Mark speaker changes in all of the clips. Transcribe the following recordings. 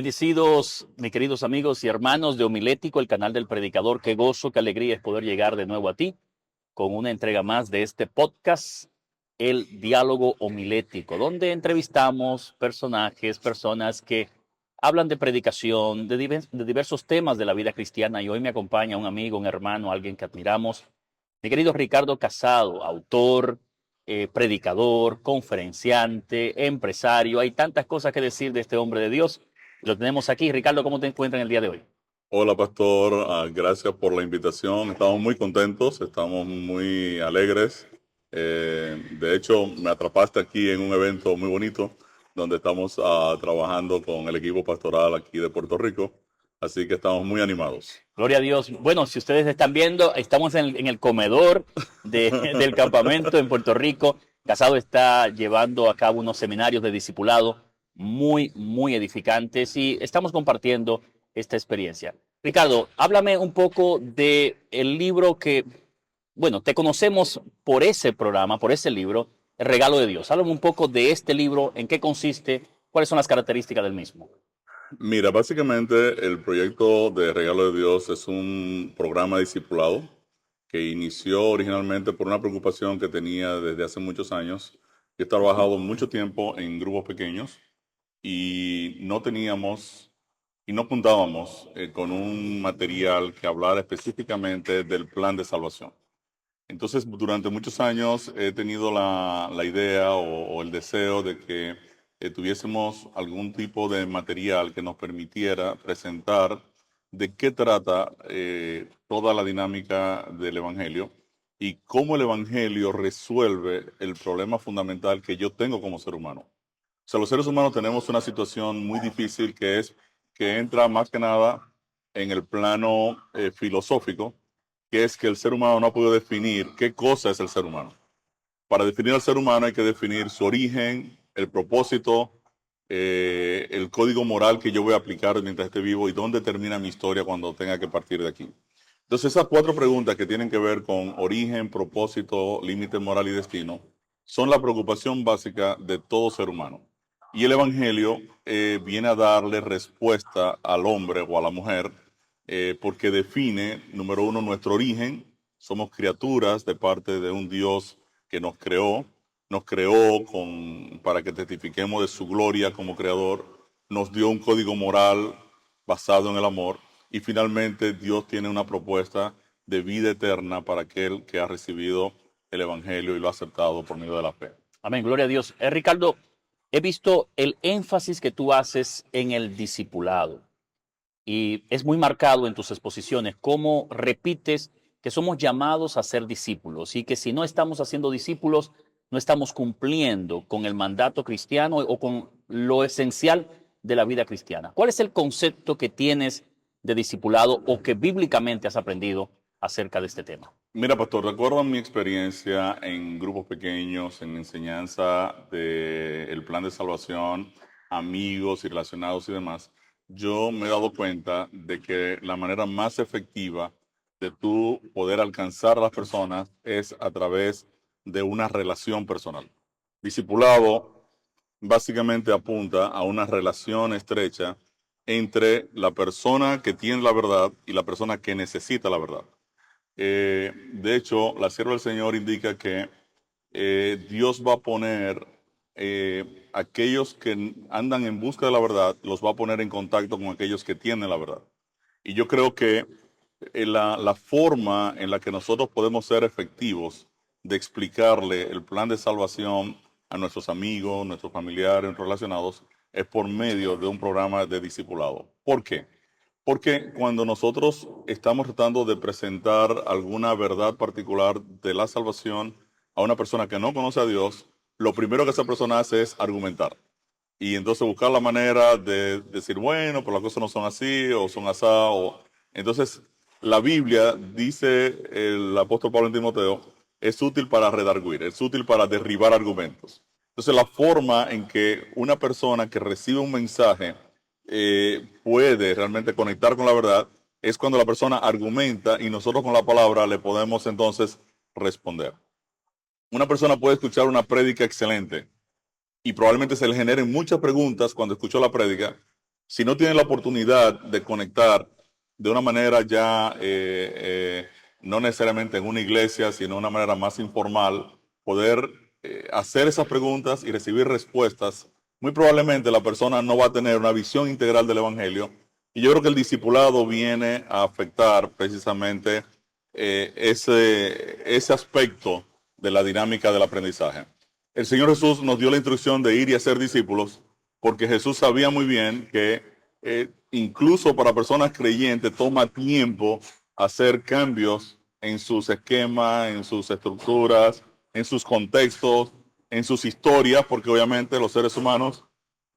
Speaker 1: Bendecidos, mis queridos amigos y hermanos de Homilético, el canal del predicador. Qué gozo, qué alegría es poder llegar de nuevo a ti con una entrega más de este podcast, El Diálogo Homilético, donde entrevistamos personas que hablan de predicación, de diversos temas de la vida cristiana. Y hoy me acompaña un amigo, un hermano, alguien que admiramos, mi querido Ricardo Casado, autor, predicador, conferenciante, empresario. Hay tantas cosas que decir de este hombre de Dios. Lo tenemos aquí. Ricardo, ¿cómo te encuentras en el día de hoy?
Speaker 2: Hola, pastor. Gracias por la invitación. Estamos muy contentos, estamos muy alegres. De hecho, me atrapaste aquí en un evento muy bonito donde estamos trabajando con el equipo pastoral aquí de Puerto Rico. Así que estamos muy animados.
Speaker 1: Gloria a Dios. Bueno, si ustedes están viendo, estamos en el comedor del campamento en Puerto Rico. Casado está llevando a cabo unos seminarios de discipulado muy edificantes y estamos compartiendo esta experiencia. Ricardo, háblame un poco de el libro que, bueno, te conocemos por ese programa, por ese libro, El Regalo de Dios. Háblame un poco de este libro, en qué consiste, cuáles son las características del mismo.
Speaker 2: Mira, básicamente el proyecto de Regalo de Dios es un programa discipulado que inició originalmente por una preocupación que tenía desde hace muchos años. Yo he trabajado mucho tiempo en grupos pequeños y no teníamos y no contábamos con un material que hablara específicamente del plan de salvación. Entonces, durante muchos años he tenido la idea o el deseo de que tuviésemos algún tipo de material que nos permitiera presentar de qué trata toda la dinámica del Evangelio y cómo el Evangelio resuelve el problema fundamental que yo tengo como ser humano. O sea, los seres humanos tenemos una situación muy difícil que es que entra más que nada en el plano filosófico, que es que el ser humano no ha podido definir qué cosa es el ser humano. Para definir al ser humano hay que definir su origen, el propósito, el código moral que yo voy a aplicar mientras esté vivo y dónde termina mi historia cuando tenga que partir de aquí. Entonces, esas cuatro preguntas que tienen que ver con origen, propósito, límite moral y destino son la preocupación básica de todo ser humano. Y el Evangelio viene a darle respuesta al hombre o a la mujer porque define, número uno, nuestro origen. Somos criaturas de parte de un Dios que nos creó para que testifiquemos de su gloria como creador, nos dio un código moral basado en el amor y finalmente Dios tiene una propuesta de vida eterna para aquel que ha recibido el Evangelio y lo ha aceptado por medio de la fe.
Speaker 1: Amén, gloria a Dios. Ricardo, he visto el énfasis que tú haces en el discipulado y es muy marcado en tus exposiciones, cómo repites que somos llamados a ser discípulos y que si no estamos haciendo discípulos, no estamos cumpliendo con el mandato cristiano o con lo esencial de la vida cristiana. ¿Cuál es el concepto que tienes de discipulado o que bíblicamente has aprendido acerca de este tema?
Speaker 2: Mira, pastor, recuerdo mi experiencia en grupos pequeños, en enseñanza del plan de salvación, amigos y relacionados y demás. Yo me he dado cuenta de que la manera más efectiva de tú poder alcanzar a las personas es a través de una relación personal. Discipulado básicamente apunta a una relación estrecha entre la persona que tiene la verdad y la persona que necesita la verdad. De hecho, la sierva del Señor indica que Dios va a poner aquellos que andan en busca de la verdad, los va a poner en contacto con aquellos que tienen la verdad. Y yo creo que la forma en la que nosotros podemos ser efectivos de explicarle el plan de salvación a nuestros amigos, nuestros familiares, nuestros relacionados, es por medio de un programa de discipulado. ¿Por qué? Porque cuando nosotros estamos tratando de presentar alguna verdad particular de la salvación a una persona que no conoce a Dios, lo primero que esa persona hace es argumentar. Y entonces buscar la manera de decir, bueno, pero las cosas no son así o son asá. Entonces, la Biblia, dice el apóstol Pablo en Timoteo, es útil para redarguir, es útil para derribar argumentos. Entonces, la forma en que una persona que recibe un mensaje puede realmente conectar con la verdad es cuando la persona argumenta y nosotros con la palabra le podemos entonces responder. Una persona puede escuchar una prédica excelente y probablemente se le generen muchas preguntas cuando escuchó la prédica, si no tienen la oportunidad de conectar de una manera ya, no necesariamente en una iglesia, sino de una manera más informal, poder hacer esas preguntas y recibir respuestas, muy probablemente la persona no va a tener una visión integral del Evangelio. Y yo creo que el discipulado viene a afectar precisamente ese aspecto de la dinámica del aprendizaje. El Señor Jesús nos dio la instrucción de ir y hacer discípulos, porque Jesús sabía muy bien que incluso para personas creyentes toma tiempo hacer cambios en sus esquemas, en sus estructuras, en sus contextos, en sus historias, porque obviamente los seres humanos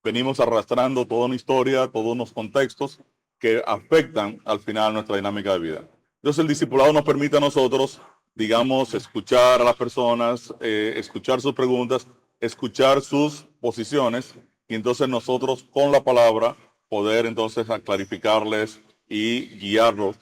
Speaker 2: venimos arrastrando toda una historia, todos unos contextos que afectan al final nuestra dinámica de vida. Entonces el discipulado nos permite a nosotros, digamos, escuchar a las personas, escuchar sus preguntas, escuchar sus posiciones, y entonces nosotros con la palabra poder entonces clarificarles y guiarlos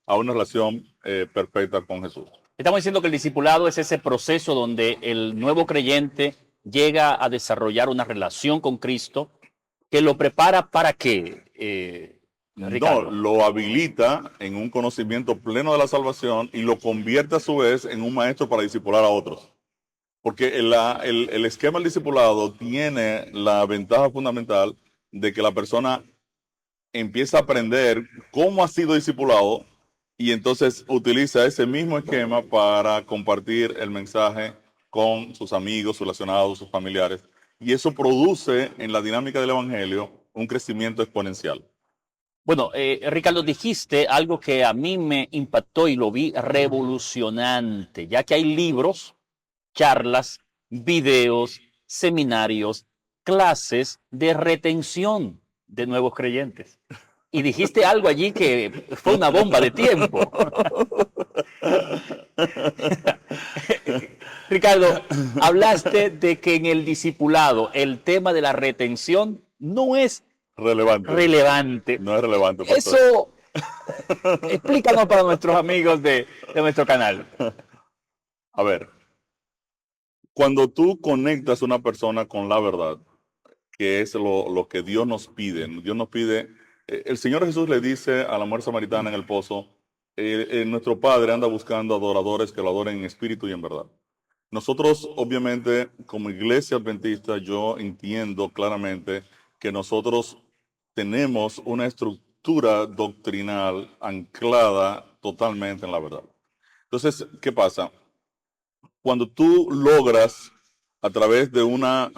Speaker 2: a una relación perfecta con Jesús.
Speaker 1: Estamos diciendo que el discipulado es ese proceso donde el nuevo creyente llega a desarrollar una relación con Cristo que lo prepara para qué,
Speaker 2: No,
Speaker 1: Ricardo.
Speaker 2: lo habilita en un conocimiento pleno de la salvación y lo convierte a su vez en un maestro para discipular a otros. Porque el esquema del discipulado tiene la ventaja fundamental de que la persona empieza a aprender cómo ha sido discipulado y entonces utiliza ese mismo esquema para compartir el mensaje con sus amigos, sus relacionados, sus familiares. Y eso produce en la dinámica del Evangelio un crecimiento exponencial.
Speaker 1: Bueno, Ricardo, dijiste algo que a mí me impactó y lo vi revolucionante, ya que hay libros, charlas, videos, seminarios, clases de retención de nuevos creyentes. Y dijiste algo allí que fue una bomba de tiempo. Ricardo, hablaste de que en el discipulado el tema de la retención no es relevante.
Speaker 2: No es relevante, pastor.
Speaker 1: Eso, explícanos para nuestros amigos de nuestro canal.
Speaker 2: A ver, cuando tú conectas a una persona con la verdad, que es lo que Dios nos pide, el Señor Jesús le dice a la mujer samaritana en el pozo, nuestro Padre anda buscando adoradores que lo adoren en espíritu y en verdad. Nosotros, obviamente, como iglesia adventista, yo entiendo claramente que nosotros tenemos una estructura doctrinal anclada totalmente en la verdad. Entonces, ¿qué pasa? Cuando tú logras, a través de una,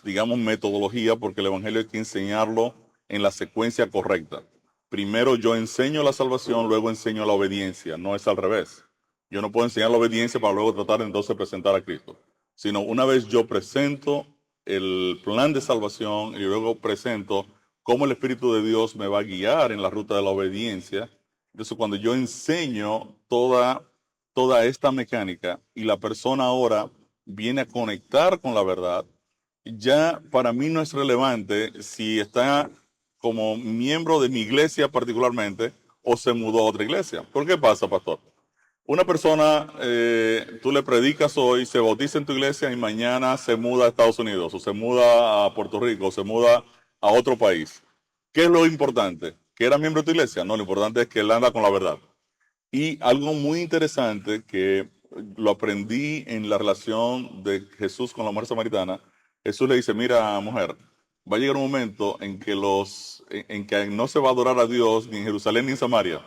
Speaker 2: digamos, metodología, porque el Evangelio hay que enseñarlo en la secuencia correcta. Primero yo enseño la salvación, luego enseño la obediencia, no es al revés. Yo no puedo enseñar la obediencia para luego tratar entonces de presentar a Cristo, sino una vez yo presento el plan de salvación y luego presento cómo el Espíritu de Dios me va a guiar en la ruta de la obediencia. Entonces cuando yo enseño toda esta mecánica y la persona ahora viene a conectar con la verdad, ya para mí no es relevante si está como miembro de mi iglesia particularmente o se mudó a otra iglesia. ¿Por qué pasa, pastor? Una persona, tú le predicas hoy, se bautiza en tu iglesia y mañana se muda a Estados Unidos o se muda a Puerto Rico o se muda a otro país. ¿Qué es lo importante? ¿Que era miembro de tu iglesia? No, lo importante es que él anda con la verdad. Y algo muy interesante que lo aprendí en la relación de Jesús con la mujer samaritana, Jesús le dice, mira, mujer, va a llegar un momento en que no se va a adorar a Dios ni en Jerusalén ni en Samaria.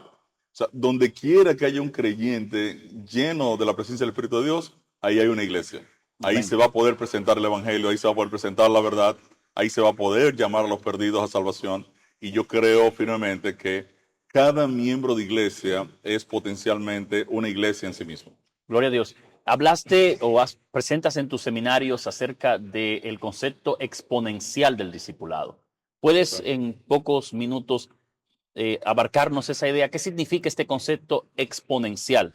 Speaker 2: O sea, donde quiera que haya un creyente lleno de la presencia del Espíritu de Dios, ahí hay una iglesia. Ahí
Speaker 1: Amén.
Speaker 2: se va a poder presentar el Evangelio, ahí se va a poder presentar la verdad, ahí se va a poder llamar a los perdidos a salvación. Y yo creo firmemente que cada miembro de iglesia es potencialmente una iglesia en sí mismo.
Speaker 1: Gloria a Dios. Hablaste presentas en tus seminarios acerca del concepto exponencial del discipulado. ¿Puedes en pocos minutos abarcarnos esa idea? ¿Qué significa este concepto exponencial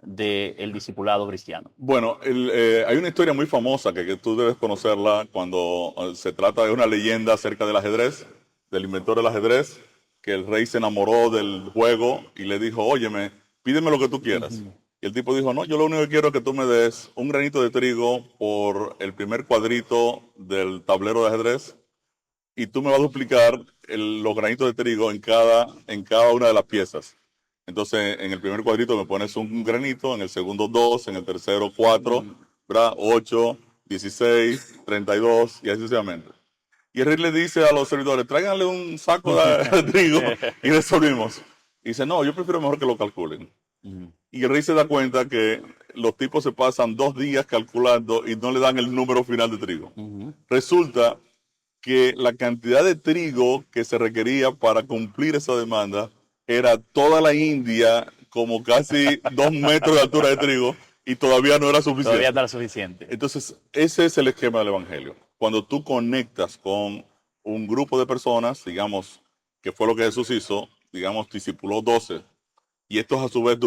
Speaker 1: del discipulado cristiano?
Speaker 2: Bueno, hay una historia muy famosa que tú debes conocerla cuando se trata de una leyenda acerca del ajedrez, del inventor del ajedrez, que el rey se enamoró del juego y le dijo, óyeme, pídeme lo que tú quieras. Y el tipo dijo, no, yo lo único que quiero es que tú me des un granito de trigo por el primer cuadrito del tablero de ajedrez y tú me vas a duplicar los granitos de trigo en cada una de las piezas. Entonces, en el primer cuadrito me pones un granito, en el segundo 2, en el tercero 4, ¿verdad? 8, 16, 32 y así sucesivamente. Y el rey le dice a los servidores, tráiganle un saco de trigo y resolvimos. Y dice, no, yo prefiero mejor que lo calculen. Y el rey se da cuenta que los tipos se pasan 2 días calculando y no le dan el número final de trigo. Resulta que la cantidad de trigo que se requería para cumplir esa demanda era toda la India, como casi 2 metros de altura de trigo, y todavía no era suficiente.
Speaker 1: Todavía no era suficiente.
Speaker 2: Entonces, ese es el esquema del Evangelio. Cuando tú conectas con un grupo de personas, digamos, que fue lo que Jesús hizo, digamos, discipuló 12, y estos a su vez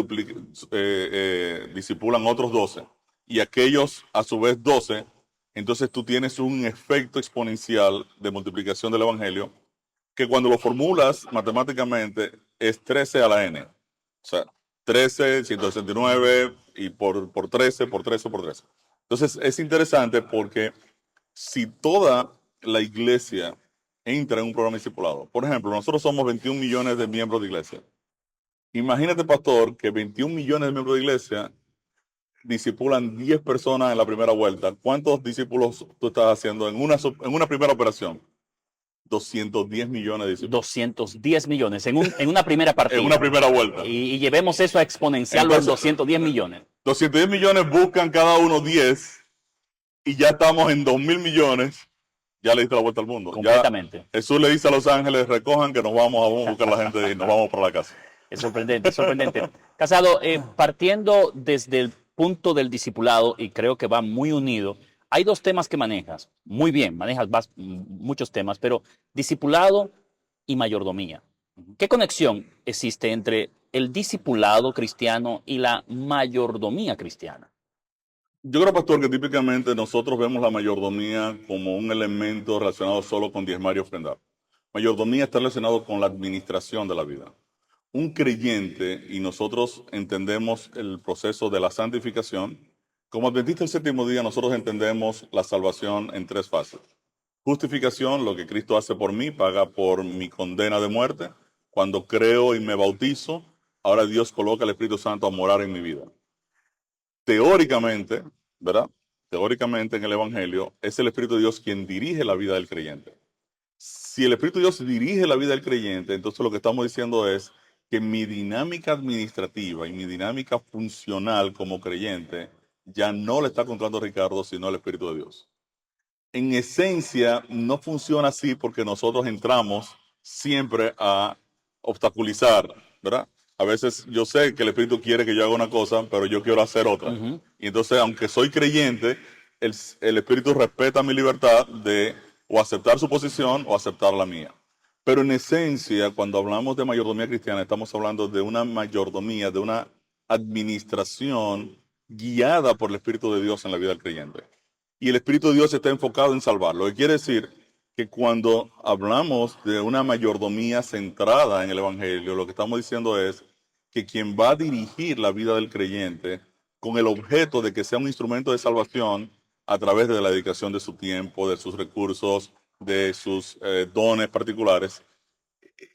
Speaker 2: discipulan otros 12, y aquellos a su vez 12, entonces tú tienes un efecto exponencial de multiplicación del Evangelio, que cuando lo formulas matemáticamente es 13 a la n. O sea, 13, 169 y por 13, por 13, por 13. Entonces es interesante porque si toda la iglesia entra en un programa discipulado, por ejemplo, nosotros somos 21 millones de miembros de iglesia. Imagínate, pastor, que 21 millones de miembros de iglesia discipulan 10 personas en la primera vuelta. ¿Cuántos discípulos tú estás haciendo en una primera operación? 210 millones de discípulos.
Speaker 1: 210 millones en una primera partida.
Speaker 2: En una primera vuelta.
Speaker 1: Y llevemos eso a exponenciarlo en 210 millones.
Speaker 2: 210 millones buscan cada uno 10 y ya estamos en 2.000 millones. Ya le diste la vuelta al mundo.
Speaker 1: Completamente.
Speaker 2: Ya Jesús le dice a los ángeles, recojan que nos vamos a buscar a la gente y nos vamos para la casa.
Speaker 1: Es sorprendente, es sorprendente. Casado, partiendo desde el punto del discipulado, y creo que va muy unido, hay 2 temas que manejas. Muy bien, manejas muchos temas, pero discipulado y mayordomía. ¿Qué conexión existe entre el discipulado cristiano y la mayordomía cristiana?
Speaker 2: Yo creo, pastor, que típicamente nosotros vemos la mayordomía como un elemento relacionado solo con diezmar y ofrendar. Mayordomía está relacionado con la administración de la vida. Un creyente, y nosotros entendemos el proceso de la santificación, como adventistas del séptimo día, nosotros entendemos la salvación en 3 fases. Justificación, lo que Cristo hace por mí, paga por mi condena de muerte. Cuando creo y me bautizo, ahora Dios coloca al Espíritu Santo a morar en mi vida. Teóricamente, ¿verdad? Teóricamente en el Evangelio, es el Espíritu de Dios quien dirige la vida del creyente. Si el Espíritu de Dios dirige la vida del creyente, entonces lo que estamos diciendo es que mi dinámica administrativa y mi dinámica funcional como creyente ya no le está controlando Ricardo, sino el Espíritu de Dios. En esencia, no funciona así porque nosotros entramos siempre a obstaculizar, ¿verdad? A veces yo sé que el Espíritu quiere que yo haga una cosa, pero yo quiero hacer otra. Y entonces, aunque soy creyente, el Espíritu respeta mi libertad de o aceptar su posición o aceptar la mía. Pero en esencia, cuando hablamos de mayordomía cristiana, estamos hablando de una mayordomía, de una administración guiada por el Espíritu de Dios en la vida del creyente. Y el Espíritu de Dios está enfocado en salvarlo. Lo que quiere decir que cuando hablamos de una mayordomía centrada en el Evangelio, lo que estamos diciendo es que quien va a dirigir la vida del creyente con el objeto de que sea un instrumento de salvación a través de la dedicación de su tiempo, de sus recursos, de sus dones particulares,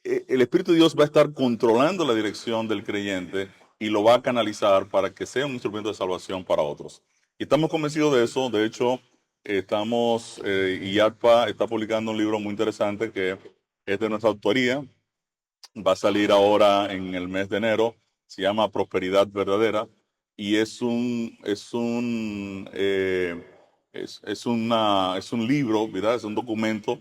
Speaker 2: el Espíritu de Dios va a estar controlando la dirección del creyente y lo va a canalizar para que sea un instrumento de salvación para otros. Y estamos convencidos de eso. De hecho, IATPA está publicando un libro muy interesante que es de nuestra autoría. Va a salir ahora en el mes de enero. Se llama Prosperidad Verdadera. Y es un libro, ¿verdad? Es un documento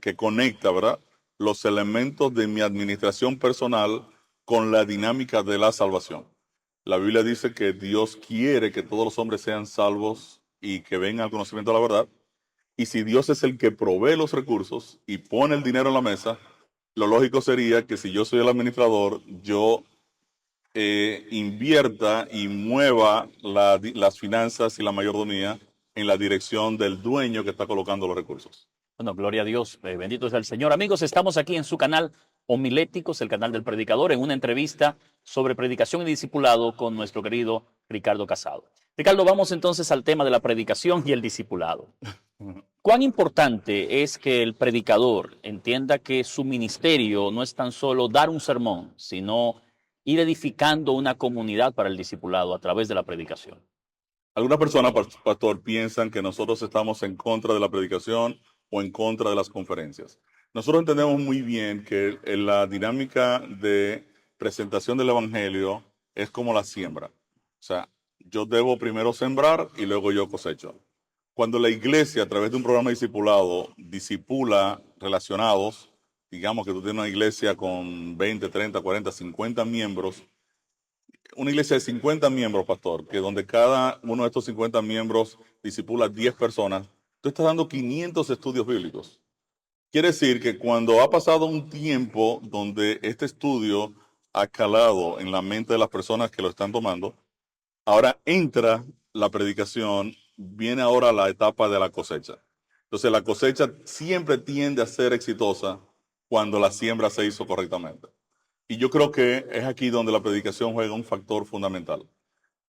Speaker 2: que conecta, ¿verdad?, los elementos de mi administración personal con la dinámica de la salvación. La Biblia dice que Dios quiere que todos los hombres sean salvos y que vengan al conocimiento de la verdad. Y si Dios es el que provee los recursos y pone el dinero en la mesa, lo lógico sería que si yo soy el administrador, yo invierta y mueva las finanzas y la mayordomía en la dirección del dueño que está colocando los recursos.
Speaker 1: Bueno, gloria a Dios, bendito sea el Señor. Amigos, estamos aquí en su canal Homiléticos, el canal del predicador, en una entrevista sobre predicación y discipulado con nuestro querido Ricardo Casado. Ricardo, vamos entonces al tema de la predicación y el discipulado. ¿Cuán importante es que el predicador entienda que su ministerio no es tan solo dar un sermón, sino ir edificando una comunidad para el discipulado a través de la predicación?
Speaker 2: Algunas personas, pastor, piensan que nosotros estamos en contra de la predicación o en contra de las conferencias. Nosotros entendemos muy bien que en la dinámica de presentación del evangelio es como la siembra. O sea, yo debo primero sembrar y luego yo cosecho. Cuando la iglesia, a través de un programa de discipulado, disipula relacionados, digamos que tú tienes una iglesia con 20, 30, 40, 50 miembros, una iglesia de 50 miembros, pastor, que donde cada uno de estos 50 miembros disipula 10 personas, tú estás dando 500 estudios bíblicos. Quiere decir que cuando ha pasado un tiempo donde este estudio ha calado en la mente de las personas que lo están tomando, ahora entra la predicación, viene ahora la etapa de la cosecha. Entonces la cosecha siempre tiende a ser exitosa cuando la siembra se hizo correctamente. Y yo creo que es aquí donde la predicación juega un factor fundamental.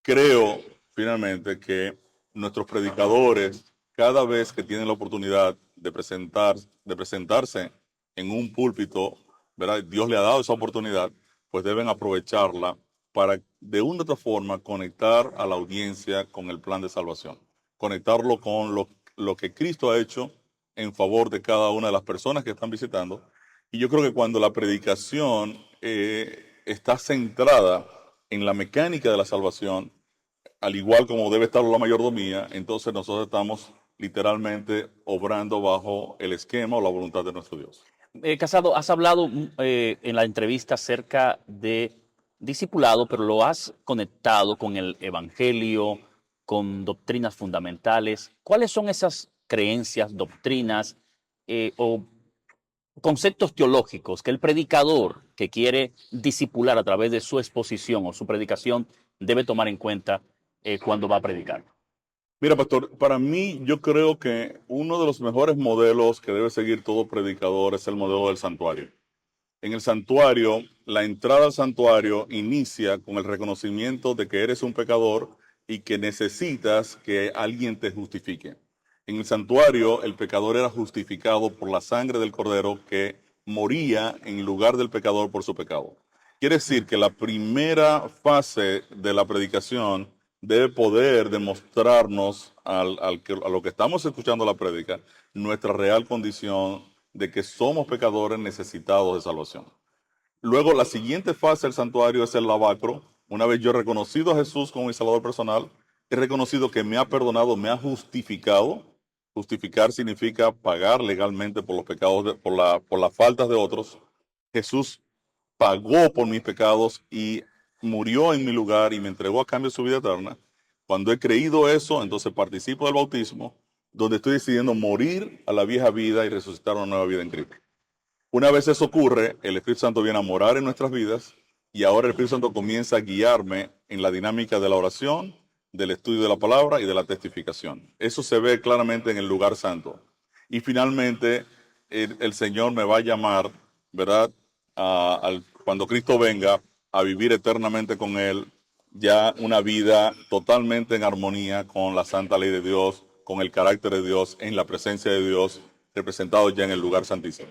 Speaker 2: Creo, finalmente, que nuestros predicadores, cada vez que tienen la oportunidad de presentarse en un púlpito, ¿verdad? Dios le ha dado esa oportunidad, pues deben aprovecharla para, de una u otra forma, conectar a la audiencia con el plan de salvación. Conectarlo con lo que Cristo ha hecho en favor de cada una de las personas que están visitando. Y yo creo que cuando la predicación está centrada en la mecánica de la salvación, al igual como debe estar la mayordomía, entonces nosotros estamos literalmente obrando bajo el esquema o la voluntad de nuestro Dios.
Speaker 1: Casado, has hablado en la entrevista acerca de discipulado, pero lo has conectado con el evangelio, con doctrinas fundamentales. ¿Cuáles son esas creencias, doctrinas o conceptos teológicos que el predicador que quiere discipular a través de su exposición o su predicación debe tomar en cuenta cuando va a predicar?
Speaker 2: Mira, pastor, para mí yo creo que uno de los mejores modelos que debe seguir todo predicador es el modelo del santuario. En el santuario, la entrada al santuario inicia con el reconocimiento de que eres un pecador y que necesitas que alguien te justifique. En el santuario, el pecador era justificado por la sangre del cordero que moría en lugar del pecador por su pecado. Quiere decir que la primera fase de la predicación debe poder demostrarnos a lo que estamos escuchando la prédica nuestra real condición de que somos pecadores necesitados de salvación. Luego, la siguiente fase del santuario es el lavacro. Una vez yo he reconocido a Jesús como mi salvador personal, he reconocido que me ha perdonado, me ha justificado. Justificar significa pagar legalmente por los pecados, por las faltas de otros. Jesús pagó por mis pecados y murió en mi lugar y me entregó a cambio de su vida eterna. Cuando he creído eso, entonces participo del bautismo, donde estoy decidiendo morir a la vieja vida y resucitar una nueva vida en Cristo. Una vez eso ocurre, el Espíritu Santo viene a morar en nuestras vidas y ahora el Espíritu Santo comienza a guiarme en la dinámica de la oración, del estudio de la palabra y de la testificación. Eso se ve claramente en el lugar santo. Y finalmente el Señor me va a llamar, ¿verdad? Cuando Cristo venga a vivir eternamente con Él, ya una vida totalmente en armonía con la santa ley de Dios, con el carácter de Dios, en la presencia de Dios, representado ya en el lugar santísimo.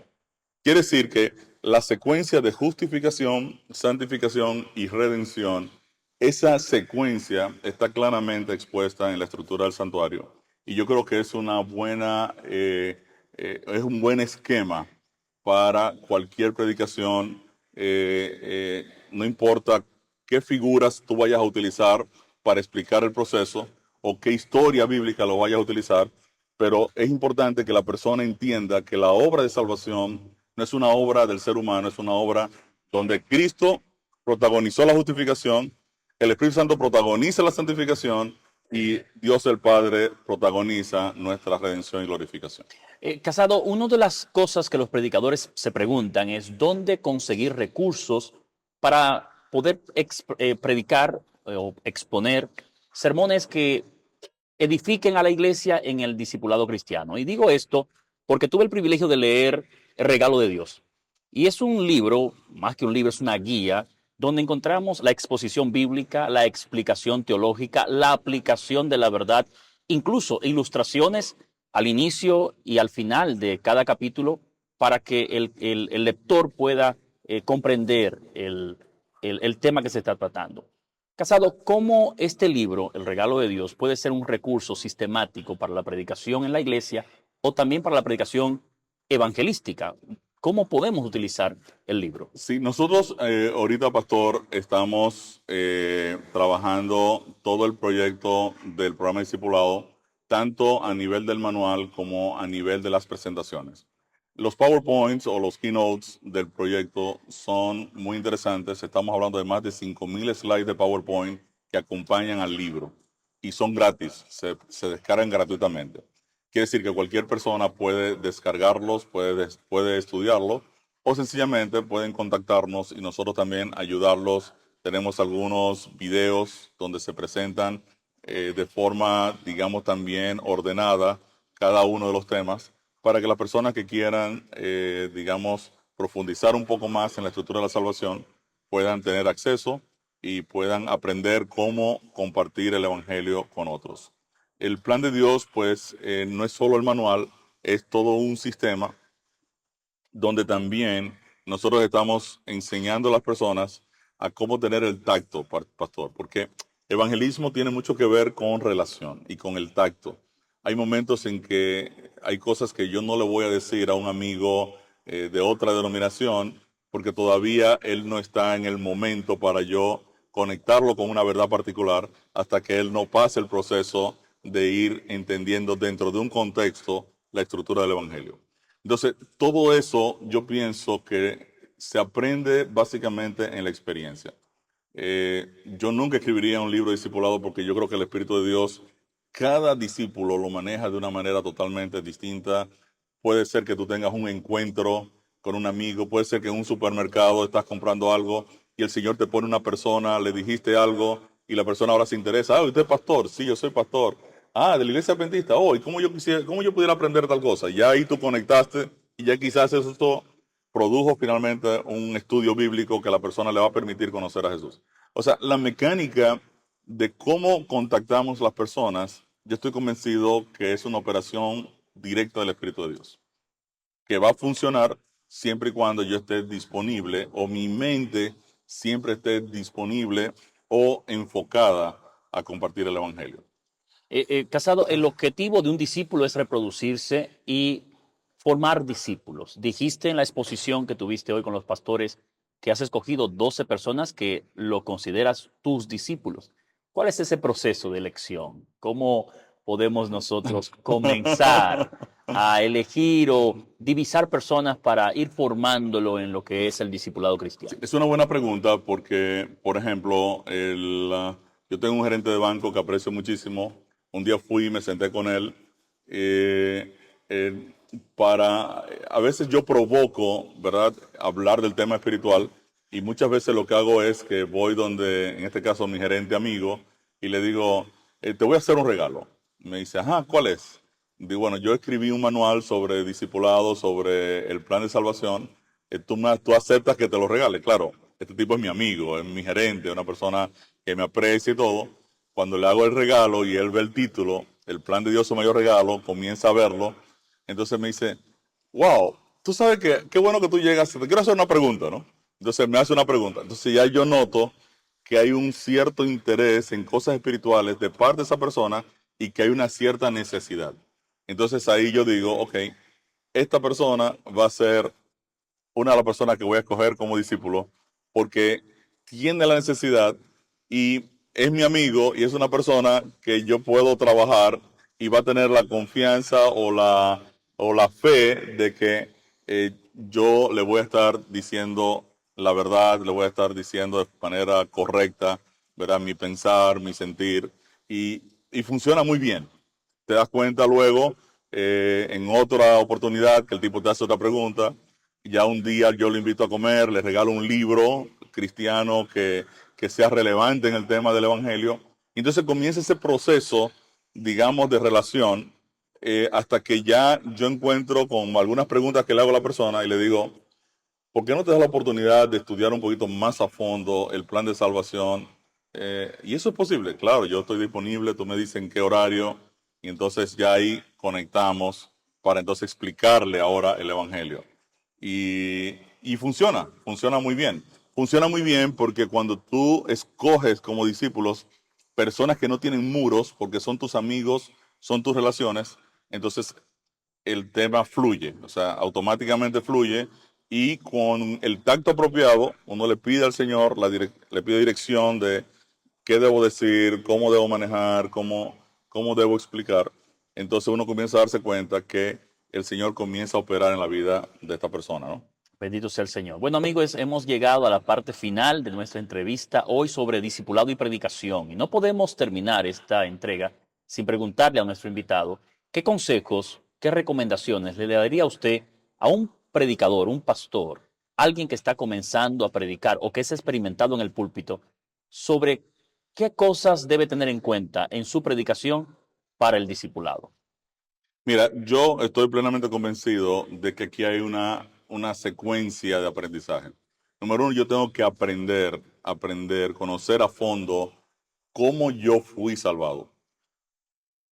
Speaker 2: Quiere decir que la secuencia de justificación, santificación y redención, esa secuencia está claramente expuesta en la estructura del santuario. Y yo creo que es una buena, es un buen esquema para cualquier predicación, no importa qué figuras tú vayas a utilizar para explicar el proceso o qué historia bíblica lo vayas a utilizar, pero es importante que la persona entienda que la obra de salvación no es una obra del ser humano, es una obra donde Cristo protagonizó la justificación, el Espíritu Santo protagoniza la santificación y Dios el Padre protagoniza nuestra redención y glorificación.
Speaker 1: Casado, una de las cosas que los predicadores se preguntan es dónde conseguir recursos para poder predicar o exponer sermones que edifiquen a la iglesia en el discipulado cristiano. Y digo esto porque tuve el privilegio de leer El regalo de Dios. Y es un libro, más que un libro, es una guía donde encontramos la exposición bíblica, la explicación teológica, la aplicación de la verdad, incluso ilustraciones al inicio y al final de cada capítulo para que el lector pueda comprender el tema que se está tratando. Casado, ¿cómo este libro, El regalo de Dios, puede ser un recurso sistemático para la predicación en la iglesia o también para la predicación evangelística? ¿Cómo podemos utilizar el libro?
Speaker 2: Sí, nosotros ahorita, pastor, estamos trabajando todo el proyecto del programa de discipulado, tanto a nivel del manual como a nivel de las presentaciones. Los PowerPoints o los keynotes del proyecto son muy interesantes. Estamos hablando de más de 5,000 slides de PowerPoint que acompañan al libro y son gratis, se descargan gratuitamente. Quiere decir que cualquier persona puede descargarlos, puede estudiarlo o sencillamente pueden contactarnos y nosotros también ayudarlos. Tenemos algunos videos donde se presentan de forma, digamos, también ordenada cada uno de los temas para que las personas que quieran, digamos, profundizar un poco más en la estructura de la salvación puedan tener acceso y puedan aprender cómo compartir el Evangelio con otros. El plan de Dios, pues, no es solo el manual, es todo un sistema donde también nosotros estamos enseñando a las personas a cómo tener el tacto, pastor, porque evangelismo tiene mucho que ver con relación y con el tacto. Hay momentos en que hay cosas que yo no le voy a decir a un amigo de otra denominación porque todavía él no está en el momento para yo conectarlo con una verdad particular hasta que él no pase el proceso de ir entendiendo dentro de un contexto la estructura del evangelio. Entonces, todo eso yo pienso que se aprende básicamente en la experiencia. Yo nunca escribiría un libro de discipulado porque yo creo que el Espíritu de Dios, cada discípulo lo maneja de una manera totalmente distinta. Puede ser que tú tengas un encuentro con un amigo, puede ser que en un supermercado estás comprando algo y el Señor te pone una persona, le dijiste algo y la persona ahora se interesa. Ah, ¿usted es pastor? Sí, yo soy pastor. Ah, de la iglesia adventista. Oh, ¿y cómo yo pudiera aprender tal cosa? Ya ahí tú conectaste y ya quizás eso produjo finalmente un estudio bíblico que a la persona le va a permitir conocer a Jesús. O sea, la mecánica de cómo contactamos las personas, yo estoy convencido que es una operación directa del Espíritu de Dios, que va a funcionar siempre y cuando yo esté disponible o mi mente siempre esté disponible o enfocada a compartir el Evangelio.
Speaker 1: Casado, el objetivo de un discípulo es reproducirse y formar discípulos. Dijiste en la exposición que tuviste hoy con los pastores que has escogido 12 personas que lo consideras tus discípulos. ¿Cuál es ese proceso de elección? ¿Cómo podemos nosotros comenzar a elegir o divisar personas para ir formándolo en lo que es el discipulado cristiano?
Speaker 2: Es una buena pregunta porque, por ejemplo, yo tengo un gerente de banco que aprecio muchísimo. Un día fui y me senté con él eh, eh, a veces yo provoco, ¿verdad?, hablar del tema espiritual y muchas veces lo que hago es que voy donde, en este caso, mi gerente amigo y le digo, te voy a hacer un regalo. Me dice, ajá, ¿cuál es? Digo, bueno, yo escribí un manual sobre discipulado, sobre el plan de salvación. Tú aceptas que te lo regale. Claro, este tipo es mi amigo, es mi gerente, una persona que me aprecia y todo. Cuando le hago el regalo y él ve el título, el plan de Dios, su mayor regalo, comienza a verlo. Entonces me dice, wow, tú sabes que qué bueno que tú llegas, te quiero hacer una pregunta, ¿no? Entonces me hace una pregunta. Entonces ya yo noto que hay un cierto interés en cosas espirituales de parte de esa persona y que hay una cierta necesidad. Entonces ahí yo digo, ok, esta persona va a ser una de las personas que voy a escoger como discípulo porque tiene la necesidad y es mi amigo y es una persona que yo puedo trabajar y va a tener la confianza o la fe de que yo le voy a estar diciendo la verdad, le voy a estar diciendo de manera correcta, ¿verdad? Mi pensar, mi sentir y funciona muy bien. Te das cuenta luego en otra oportunidad que el tipo te hace otra pregunta. Ya un día yo lo invito a comer, le regalo un libro cristiano que sea relevante en el tema del Evangelio. Entonces comienza ese proceso, digamos, de relación hasta que ya yo encuentro con algunas preguntas que le hago a la persona y le digo, ¿por qué no te das la oportunidad de estudiar un poquito más a fondo el plan de salvación? Y eso es posible, claro, yo estoy disponible, tú me dices en qué horario, y entonces ya ahí conectamos para entonces explicarle ahora el Evangelio. Y funciona muy bien. Funciona muy bien porque cuando tú escoges como discípulos personas que no tienen muros, porque son tus amigos, son tus relaciones, entonces el tema fluye, o sea, automáticamente fluye y con el tacto apropiado uno le pide al Señor, le pide dirección de qué debo decir, cómo debo manejar, cómo debo explicar. Entonces uno comienza a darse cuenta que el Señor comienza a operar en la vida de esta persona, ¿no?
Speaker 1: Bendito sea el Señor. Bueno, amigos, hemos llegado a la parte final de nuestra entrevista hoy sobre discipulado y predicación. Y no podemos terminar esta entrega sin preguntarle a nuestro invitado qué consejos, qué recomendaciones le daría a usted a un predicador, un pastor, alguien que está comenzando a predicar o que es experimentado en el púlpito, sobre qué cosas debe tener en cuenta en su predicación para el discipulado.
Speaker 2: Mira, yo estoy plenamente convencido de que aquí hay una secuencia de aprendizaje. Número uno, yo tengo que aprender, conocer a fondo cómo yo fui salvado.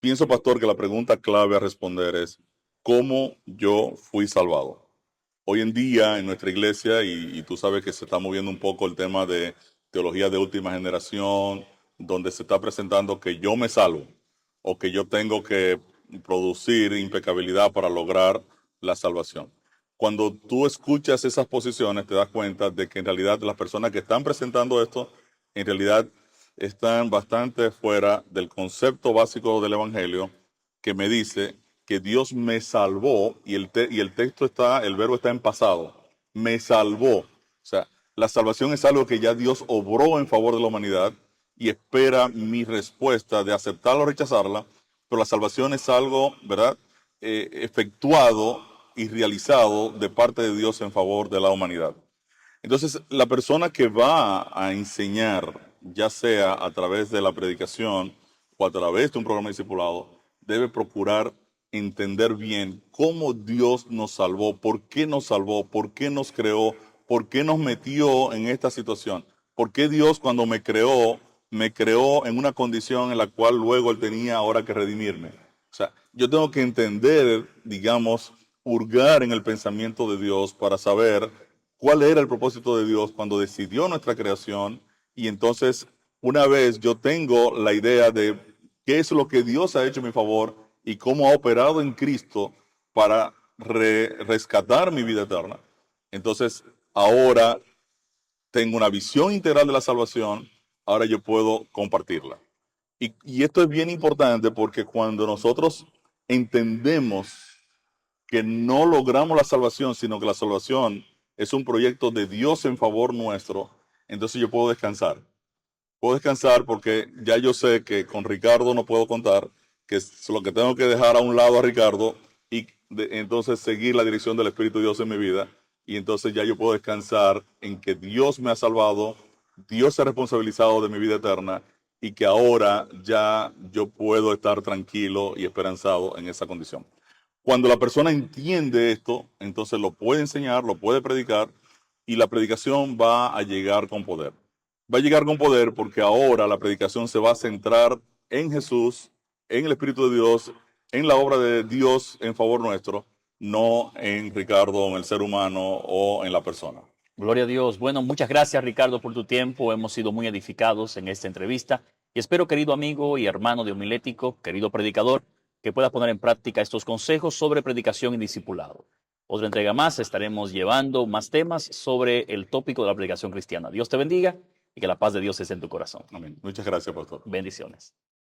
Speaker 2: Pienso, pastor, que la pregunta clave a responder es ¿cómo yo fui salvado? Hoy en día en nuestra iglesia, y tú sabes que se está moviendo un poco el tema de teología de última generación, donde se está presentando que yo me salvo o que yo tengo que producir impecabilidad para lograr la salvación. Cuando tú escuchas esas posiciones, te das cuenta de que en realidad las personas que están presentando esto, en realidad están bastante fuera del concepto básico del Evangelio que me dice que Dios me salvó y el texto está, el verbo está en pasado, me salvó. O sea, la salvación es algo que ya Dios obró en favor de la humanidad y espera mi respuesta de aceptarla o rechazarla, pero la salvación es algo, ¿verdad? Efectuado y realizado de parte de Dios en favor de la humanidad. Entonces, la persona que va a enseñar, ya sea a través de la predicación o a través de un programa discipulado, debe procurar entender bien cómo Dios nos salvó, por qué nos creó, por qué nos metió en esta situación, por qué Dios cuando me creó en una condición en la cual luego Él tenía ahora que redimirme. O sea, yo tengo que entender, digamos, hurgar en el pensamiento de Dios para saber cuál era el propósito de Dios cuando decidió nuestra creación y entonces una vez yo tengo la idea de qué es lo que Dios ha hecho en mi favor y cómo ha operado en Cristo para rescatar mi vida eterna. Entonces ahora tengo una visión integral de la salvación, ahora yo puedo compartirla. Y esto es bien importante porque cuando nosotros entendemos que no logramos la salvación, sino que la salvación es un proyecto de Dios en favor nuestro, entonces yo puedo descansar. Puedo descansar porque ya yo sé que con Ricardo no puedo contar, que es lo que tengo que dejar a un lado a Ricardo y entonces seguir la dirección del Espíritu de Dios en mi vida. Y entonces ya yo puedo descansar en que Dios me ha salvado, Dios se ha responsabilizado de mi vida eterna y que ahora ya yo puedo estar tranquilo y esperanzado en esa condición. Cuando la persona entiende esto, entonces lo puede enseñar, lo puede predicar y la predicación va a llegar con poder. Va a llegar con poder porque ahora la predicación se va a centrar en Jesús, en el Espíritu de Dios, en la obra de Dios en favor nuestro, no en Ricardo, en el ser humano o en la persona.
Speaker 1: Gloria a Dios. Bueno, muchas gracias, Ricardo, por tu tiempo. Hemos sido muy edificados en esta entrevista y espero, querido amigo y hermano de Homilético, querido predicador, que puedas poner en práctica estos consejos sobre predicación y discipulado. Otra entrega más, estaremos llevando más temas sobre el tópico de la predicación cristiana. Dios te bendiga y que la paz de Dios esté en tu corazón.
Speaker 2: Amén. Muchas gracias, pastor.
Speaker 1: Bendiciones.